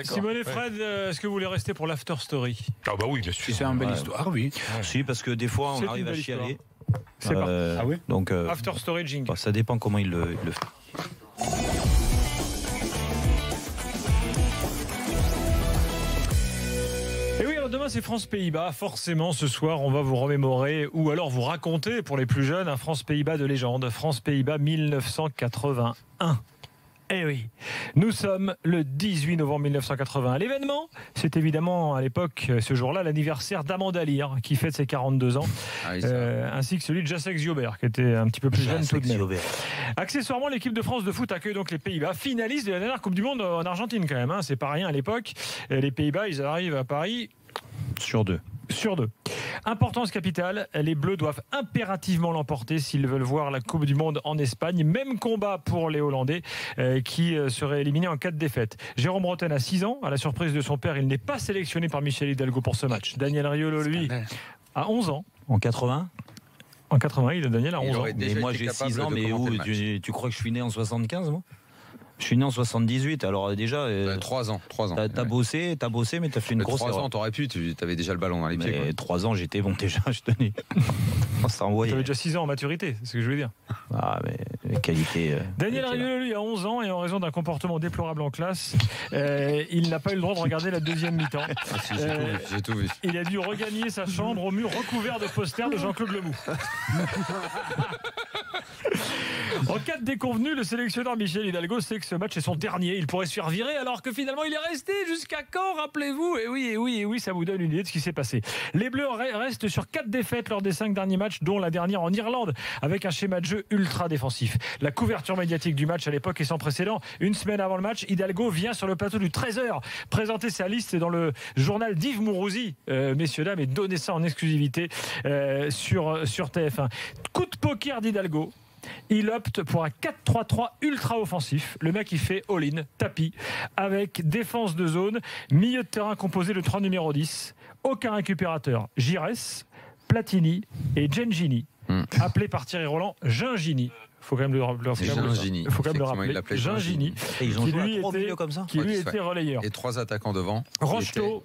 Simone et Fred, est-ce que vous voulez rester pour l'after story? Ah bah oui, bien sûr. C'est une belle histoire, oui. Si, parce que des fois, on arrive à chialer. C'est parti. Ah oui. Donc, After story jingle. ça dépend comment il le fait. Et oui, alors demain c'est France-Pays-Bas. Forcément, ce soir, on va vous remémorer ou alors vous raconter pour les plus jeunes un France-Pays-Bas de légende. France-Pays-Bas 1981. Eh oui, nous sommes le 18 novembre 1981. L'événement, c'est évidemment à l'époque, ce jour-là, l'anniversaire d'Amanda Lear, qui fête ses 42 ans, ainsi que celui de Jacek Ziobert, qui était un petit peu plus jeune tout de même. Accessoirement, l'équipe de France de foot accueille donc les Pays-Bas, finalistes de la dernière Coupe du Monde en Argentine quand même. C'est pas rien à l'époque. Et les Pays-Bas, ils arrivent à Paris Sur deux. Importance capitale, les Bleus doivent impérativement l'emporter s'ils veulent voir la Coupe du Monde en Espagne. Même combat pour les Hollandais qui seraient éliminés en cas de défaite. Jérôme Rotten a 6 ans. À la surprise de son père, il n'est pas sélectionné par Michel Hidalgo pour ce match. Daniel Riolo, lui, a 11 ans. En 80 En 80, il a Daniel a 11 ans. Mais moi j'ai 6 ans, mais où tu crois que je suis né en 75 moi? Je suis né en 78, alors déjà... 3 ans. T'as bossé, mais t'as fait une grosse 3 erreur. ans, t'aurais pu, t'avais déjà le ballon dans les pieds. Mais 3 ans, j'étais bon déjà, je tenais. Ça envoyait. T'avais déjà 6 ans en maturité, c'est ce que je veux dire. Ah, mais les qualités... Daniel Riolo, lui, a 11 ans et en raison d'un comportement déplorable en classe, il n'a pas eu le droit de regarder la deuxième mi-temps. J'ai tout vu. Il a dû regagner sa chambre au mur recouvert de posters de Jean-Claude Lemoux. En cas de déconvenu, le sélectionneur Michel Hidalgo sait que ce match est son dernier. Il pourrait se faire virer alors que finalement il est resté jusqu'à quand, rappelez-vous. Et oui, ça vous donne une idée de ce qui s'est passé. Les Bleus restent sur 4 défaites lors des 5 derniers matchs, dont la dernière en Irlande, avec un schéma de jeu ultra défensif. La couverture médiatique du match à l'époque est sans précédent. Une semaine avant le match, Hidalgo vient sur le plateau du 13h présenter sa liste dans le journal d'Yves Mourouzi, messieurs, dames, et donner ça en exclusivité sur TF1. Coup de poker d'Hidalgo. Il opte pour un 4-3-3 ultra offensif. Le mec il fait all-in, tapis, avec défense de zone, milieu de terrain composé de 3 numéros 10, aucun récupérateur. Giresse, Platini et Gengini, appelé par Thierry Roland Gingini. Faut quand même le rappeler. Gingini, Et ils ont qui joué lui à 3 milieux comme ça. était relayeur. Et 3 attaquants devant. Rocheteau.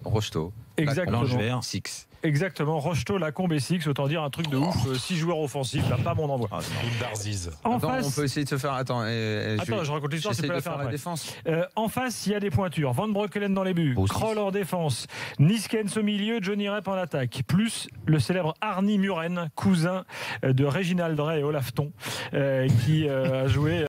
Exactement. Exactement. Six. Exactement, Rocheteau, Lacombe et Six, autant dire un truc de ouf. 6 joueurs offensifs, là, pas mon envoi. Darziz. En Attends, face, on peut essayer de se faire. je raconte l'histoire, c'est pas la faire fin. la défense. En face, il y a des pointures. Van Breukelen dans les buts, Kroll en défense, Niskens au milieu, Johnny Rep en attaque, plus le célèbre Arnie Muren, cousin de Réginald Drey et Olaf Thon, qui a joué